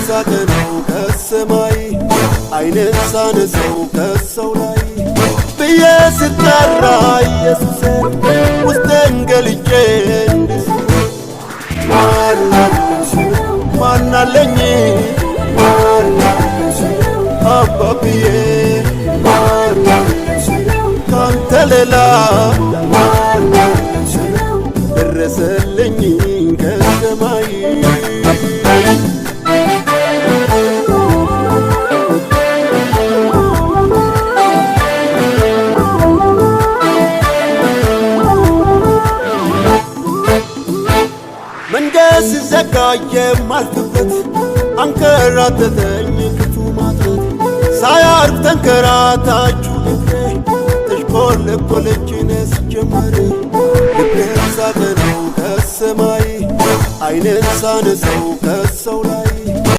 ሳቀነው ከሰማይ አይንን ሳነሰው ከሰው ላይ ብዬ ስጠራ ኢየሱስን ውስጤን ገልጬ ማናለኝ አባብዬ ካንተ ሌላ ደረሰልኝ ከሰማይ መንገድ ሲዘጋ የማልፍበት አንከራተተኝ ክፉ ማጣት ሳያርፍ ተንከራታችሁ ልቤ ተሽቆለቆለች ነስ ጀመረ ልቤን ሳቀነው ከሰማይ አይንን ሳነሰው ከሰው ላይ